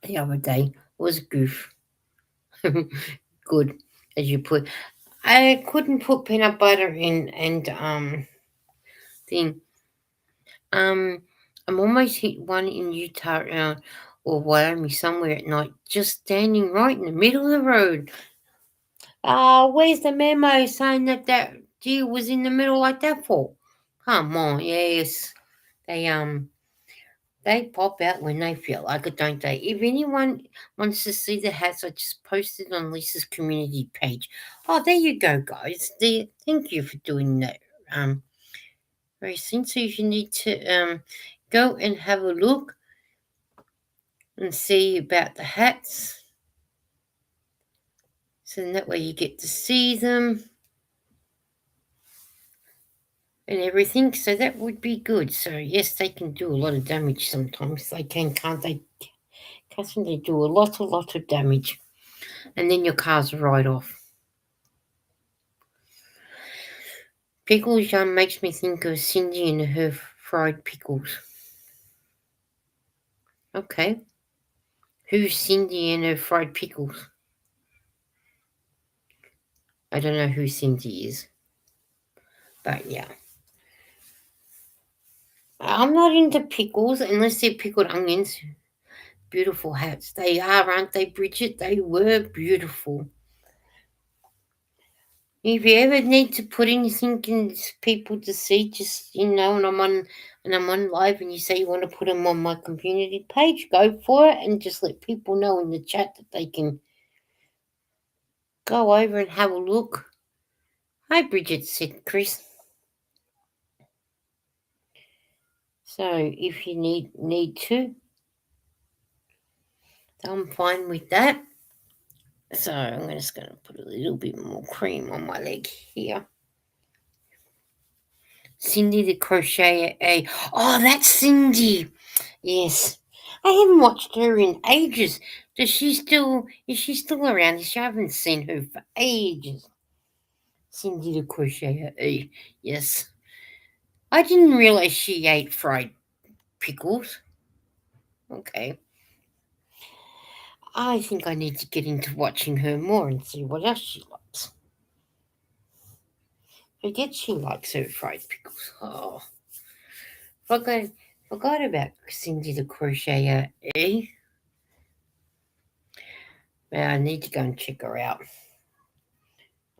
the other day. It was a goof. Good, as you put. I couldn't put peanut butter in and thing. Um, I'm almost hit one in Utah or Wyoming somewhere at night, just standing right in the middle of the road. Where's the memo saying that deer was in the middle like that for? Come on, yes. They they pop out when they feel like it, don't they? If anyone wants to see the hats, I just posted on Lisa's community page. Oh, there you go, guys. There, thank you for doing that. Very soon. So if you need to go and have a look and see about the hats, so in that way you get to see them and everything. So that would be good. So yes, they can do a lot of damage sometimes. They can, can't they? Catherine, they do a lot of damage, and then your car's right off. Pickles makes me think of Cindy and her fried pickles. Okay, who's Cindy and her fried pickles? I don't know who Cindy is, but yeah. I'm not into pickles unless they're pickled onions. Beautiful hats. They are, aren't they, Bridget? They were beautiful. If you ever need to put anything in people to see, just and I'm on live and you say you want to put them on my community page, go for it and just let people know in the chat that they can go over and have a look. Hi Bridget, said Chris. So if you need to, I'm fine with that. So I'm just going to put a little bit more cream on my leg here. Cindy the crocheter. Oh, that's Cindy. Yes. I haven't watched her in ages. Is she still around? I haven't seen her for ages. Cindy the crocheter. Yes. I didn't realize she ate fried pickles. Okay. I think I need to get into watching her more and see what else she likes. Forget she likes her fried pickles. Oh, forgot about Cindy the crocheter. Well, I need to go and check her out.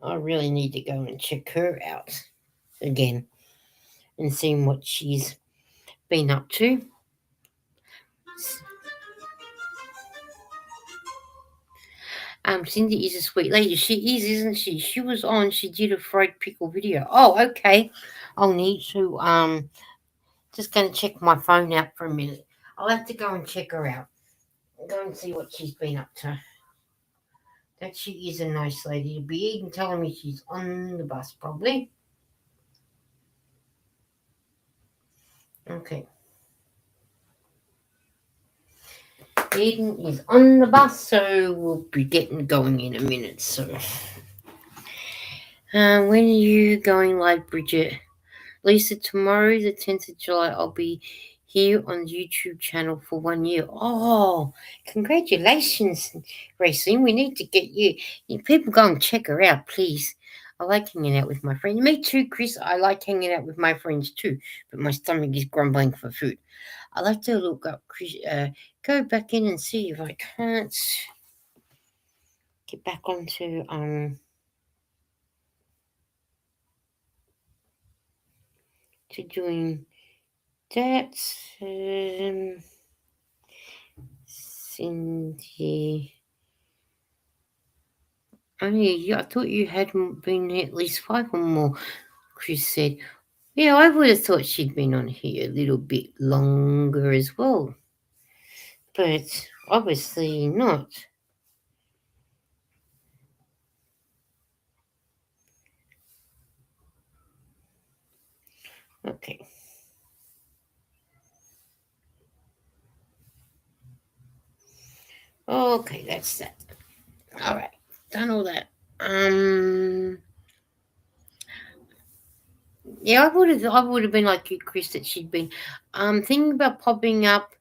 I really need to go and check her out again and see what she's been up to. Cindy is a sweet lady. She is, isn't she? She was on. She did a fried pickle video. Oh, okay. I'll need to just going to check my phone out for a minute. I'll have to go and check her out. Go and see what she's been up to. That she is a nice lady to be. Even telling me she's on the bus, probably. Okay. Eden is on the bus, so we'll be getting going in a minute. So, when are you going live, Bridget? Lisa, tomorrow, the 10th of July, I'll be here on the YouTube channel for 1 year. Oh, congratulations, Racing. We need to get you. People go and check her out, please. I like hanging out with my friends. Me too, Chris. I like hanging out with my friends too, but my stomach is grumbling for food. I like to look up, Chris, go back in and see if I can't. get back onto to doing that. Um, Cindy. Oh, yeah, I thought you had been at least 5 or more, Chris said. Yeah, I would have thought she'd been on here a little bit longer as well. But obviously not. Okay. Okay, that's that. Alright. Done all that. Um yeah, I would have been like you, Chris, that she'd been thinking about popping up,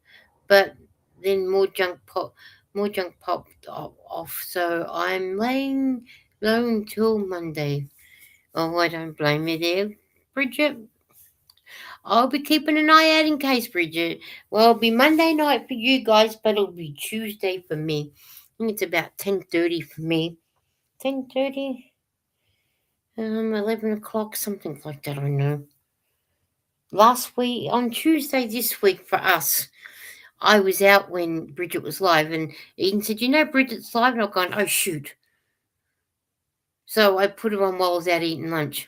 but then more junk popped off. So I'm laying low until Monday. Oh, I don't blame you there, Bridget. I'll be keeping an eye out in case, Bridget. Well, it'll be Monday night for you guys, but it'll be Tuesday for me. I think it's about 10:30 for me. 10:30, 11 o'clock, something like that. I know. Last week on Tuesday this week for us, I was out when Bridget was live, and Eden said, "You know, Bridget's live," and I've gone, "Oh shoot!" So I put her on while I was out eating lunch.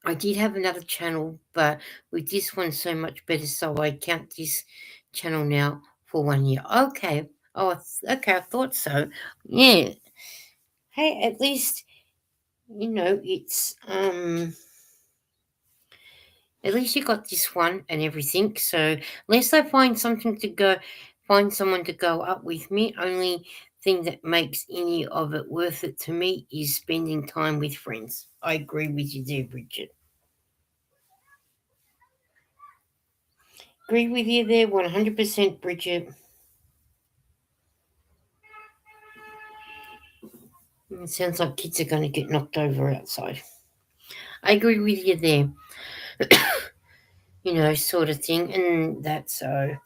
I did have another channel, but with this one so much better, so I count this channel now for 1 year. Okay. Oh, okay. I thought so. Yeah. Hey, at least it's at least you got this one and everything. So unless I find someone to go up with me, only thing that makes any of it worth it to me is spending time with friends. I agree with you there, Bridget. Agree with you there, 100%, Bridget. It sounds like kids are going to get knocked over outside. I agree with you there, sort of thing. And that's so.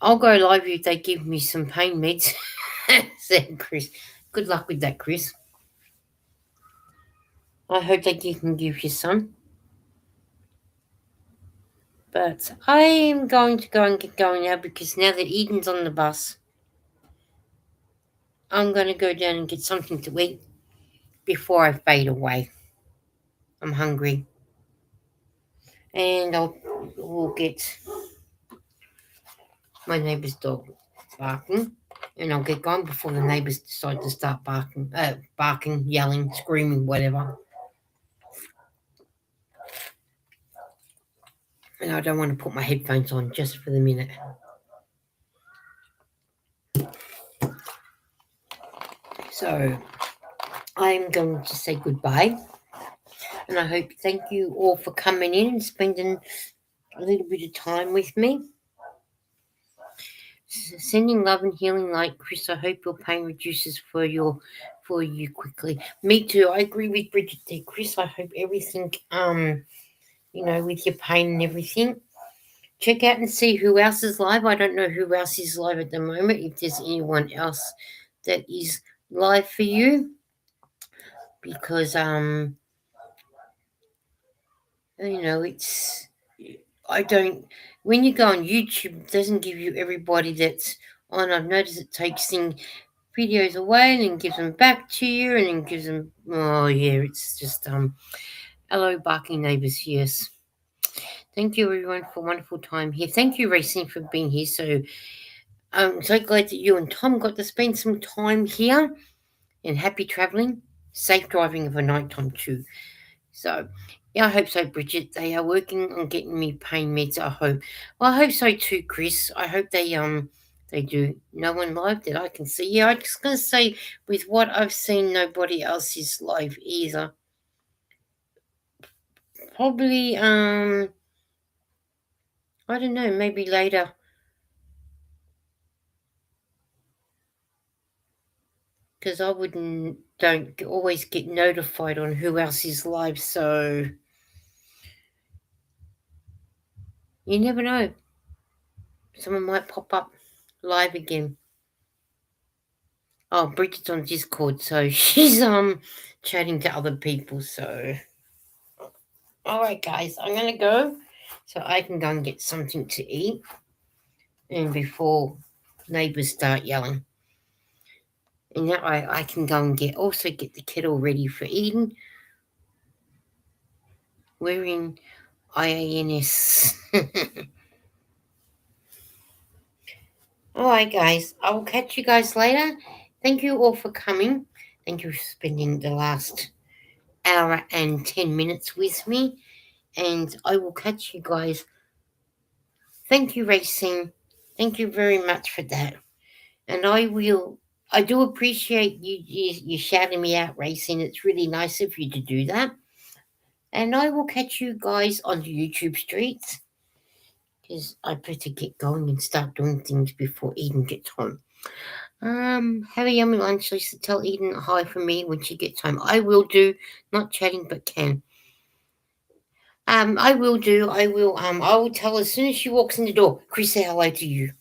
I'll go live if they give me some pain meds, said Chris. Good luck with that, Chris. I hope they can give you some. But I am going to go and get going now because now that Eden's on the bus, I'm going to go down and get something to eat before I fade away. I'm hungry. And we'll get my neighbour's dog barking, and I'll get going before the neighbours decide to start barking, yelling, screaming, whatever. And I don't want to put my headphones on just for the minute. So I'm going to say goodbye, and I hope thank you all for coming in and spending a little bit of time with me. Sending love and healing light, Chris. I hope your pain reduces for you quickly. Me too. I agree with Bridget there, Chris. I hope everything with your pain and everything. Check out and see who else is live. I don't know who else is live at the moment. If there's anyone else that is live for you, because it's I don't. When you go on YouTube, it doesn't give you everybody that's on. I've noticed it takes videos away and then gives them back to you and then gives them. Oh yeah, it's just hello barking neighbours. Yes. Thank you everyone for a wonderful time here. Thank you, Racing, for being here. So I'm so glad that you and Tom got to spend some time here, and happy travelling. Safe driving of a night time too. So, yeah, I hope so, Bridget. They are working on getting me pain meds. I hope. Well, I hope so too, Chris. I hope they do. No one live that I can see. Yeah, I'm just gonna say with what I've seen, nobody else is live either. Probably I don't know. Maybe later. Because I wouldn't don't always get notified on who else is live, so you never know. Someone might pop up live again. Oh, Bridget's on Discord, so she's chatting to other people. So, all right, guys, I'm gonna go, so I can go and get something to eat, and before neighbors start yelling, and that way I can go and get the kettle ready for eating. We're in IANS. All right, guys, I will catch you guys later. Thank you all for coming. Thank you for spending the last hour and 10 minutes with me, and I will catch you guys. Thank you, Racing. Thank you very much for that. And I do appreciate you shouting me out, Racing. It's really nice of you to do that. And I will catch you guys on the YouTube streets, because I better get going and start doing things before Eden gets home. Have a yummy lunch, Lisa. Tell Eden hi from me when she gets home. I will do, not chatting, but can. I will do. I will tell her as soon as she walks in the door. Chris, say hello to you,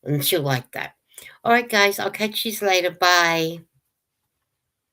and she'll like that. All right, guys. I'll catch you later. Bye.